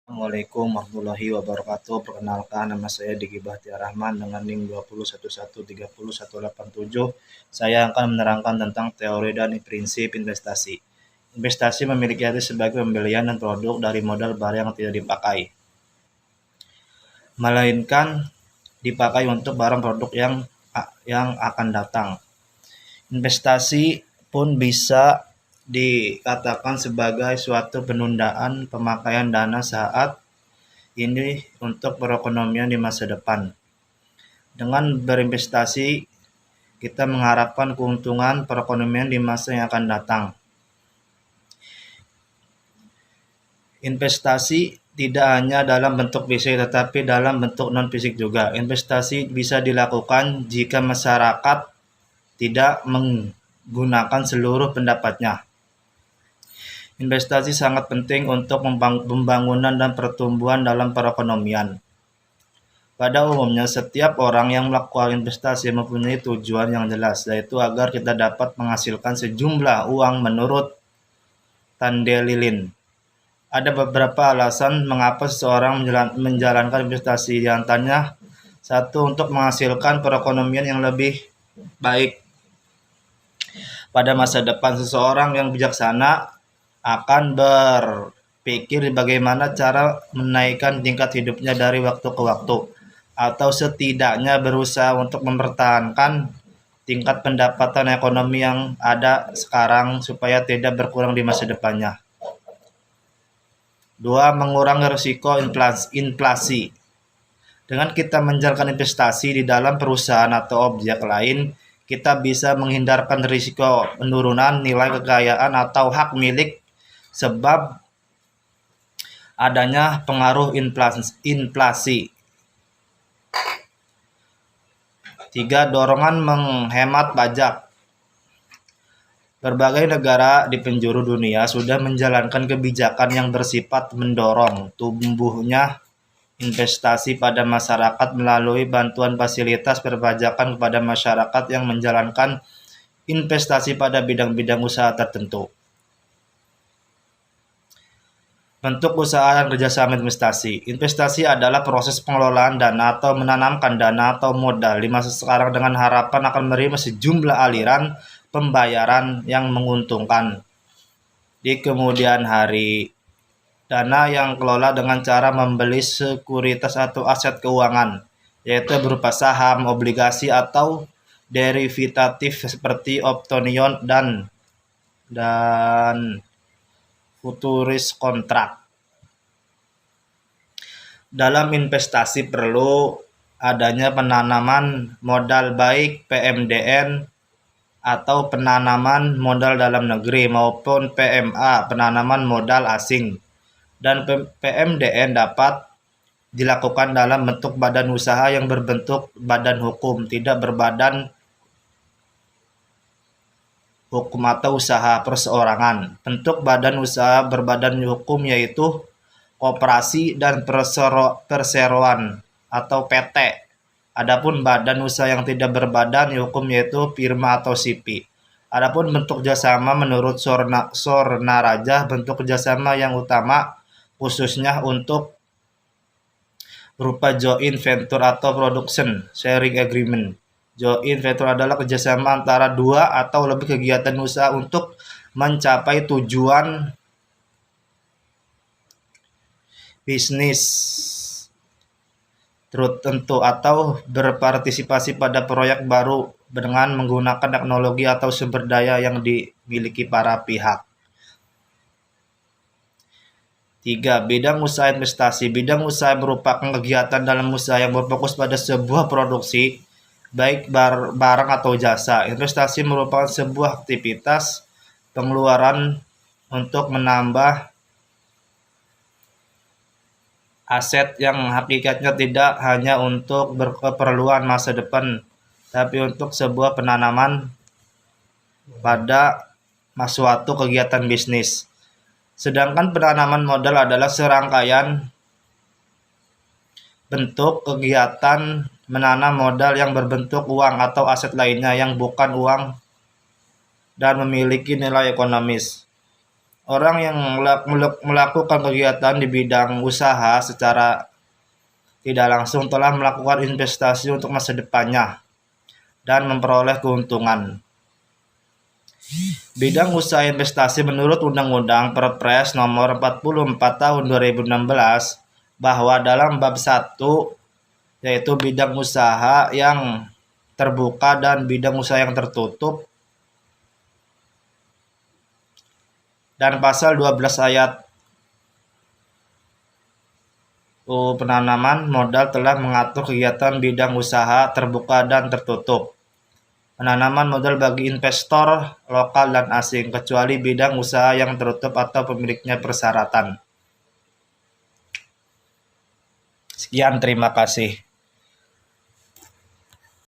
Assalamualaikum warahmatullahi wabarakatuh. Perkenalkan, nama saya Diki Bahtiar Rahman dengan NIM 201130187. Saya akan menerangkan tentang teori dan prinsip investasi. Investasi memiliki arti sebagai pembelian dan produk dari modal barang yang tidak dipakai, melainkan dipakai untuk barang produk yang akan datang. Investasi pun bisa dikatakan sebagai suatu penundaan pemakaian dana saat ini untuk perekonomian di masa depan. Dengan berinvestasi, kita mengharapkan keuntungan perekonomian di masa yang akan datang. Investasi tidak hanya dalam bentuk fisik tetapi dalam bentuk non-fisik juga. Investasi bisa dilakukan jika masyarakat tidak menggunakan seluruh pendapatnya. Investasi sangat penting untuk pembangunan dan pertumbuhan dalam perekonomian. Pada umumnya, setiap orang yang melakukan investasi mempunyai tujuan yang jelas, yaitu agar kita dapat menghasilkan sejumlah uang menurut Tandelilin. Ada beberapa alasan mengapa seseorang menjalankan investasi, di antaranya satu, untuk menghasilkan perekonomian yang lebih baik. Pada masa depan, seseorang yang bijaksana akan berpikir bagaimana cara menaikkan tingkat hidupnya dari waktu ke waktu, atau setidaknya berusaha untuk mempertahankan tingkat pendapatan ekonomi yang ada sekarang supaya tidak berkurang di masa depannya. 2. Mengurangi risiko inflasi. Dengan kita menjalankan investasi di dalam perusahaan atau objek lain, kita bisa menghindarkan risiko penurunan nilai kekayaan atau hak milik sebab adanya pengaruh inflasi. 3. Dorongan menghemat pajak. Berbagai negara di penjuru dunia sudah menjalankan kebijakan yang bersifat mendorong tumbuhnya investasi pada masyarakat melalui bantuan fasilitas perpajakan kepada masyarakat yang menjalankan investasi pada bidang-bidang usaha tertentu. Bentuk usaha dan kerjasama investasi. Investasi adalah proses pengelolaan dana atau menanamkan dana atau modal di masa sekarang dengan harapan akan menerima sejumlah aliran pembayaran yang menguntungkan di kemudian hari. Dana yang kelola dengan cara membeli sekuritas atau aset keuangan, yaitu berupa saham, obligasi, atau derivatif seperti option dan futuris kontrak. Dalam investasi perlu adanya penanaman modal baik PMDN atau penanaman modal dalam negeri maupun PMA, penanaman modal asing. Dan PMDN dapat dilakukan dalam bentuk badan usaha yang berbentuk badan hukum, tidak berbadan hukum atau usaha perseorangan. Bentuk badan usaha berbadan hukum yaitu koperasi dan perseroan atau PT. Adapun badan usaha yang tidak berbadan hukum yaitu firma atau SIPI. Adapun bentuk kerjasama menurut Sornaraja, bentuk kerjasama yang utama khususnya untuk berupa joint venture atau production sharing agreement. Joint venture adalah kerjasama antara dua atau lebih kegiatan usaha untuk mencapai tujuan bisnis tertentu atau berpartisipasi pada proyek baru dengan menggunakan teknologi atau sumber daya yang dimiliki para pihak. 3. Bidang usaha investasi. Bidang usaha merupakan kegiatan dalam usaha yang berfokus pada sebuah produksi, baik barang atau jasa. Investasi merupakan sebuah aktivitas pengeluaran untuk menambah aset yang hakikatnya tidak hanya untuk berkeperluan masa depan, tapi untuk sebuah penanaman pada suatu kegiatan bisnis. Sedangkan penanaman modal adalah serangkaian bentuk kegiatan menanam modal yang berbentuk uang atau aset lainnya yang bukan uang dan memiliki nilai ekonomis. Orang yang melakukan kegiatan di bidang usaha secara tidak langsung telah melakukan investasi untuk masa depannya dan memperoleh keuntungan. Bidang usaha investasi menurut Undang-Undang Perpres Nomor 44 Tahun 2016 bahwa dalam bab 1 yaitu bidang usaha yang terbuka dan bidang usaha yang tertutup, dan pasal 12 ayat penanaman modal telah mengatur kegiatan bidang usaha terbuka dan tertutup. Penanaman modal bagi investor lokal dan asing, kecuali bidang usaha yang tertutup atau pemiliknya persyaratan. Sekian, terima kasih.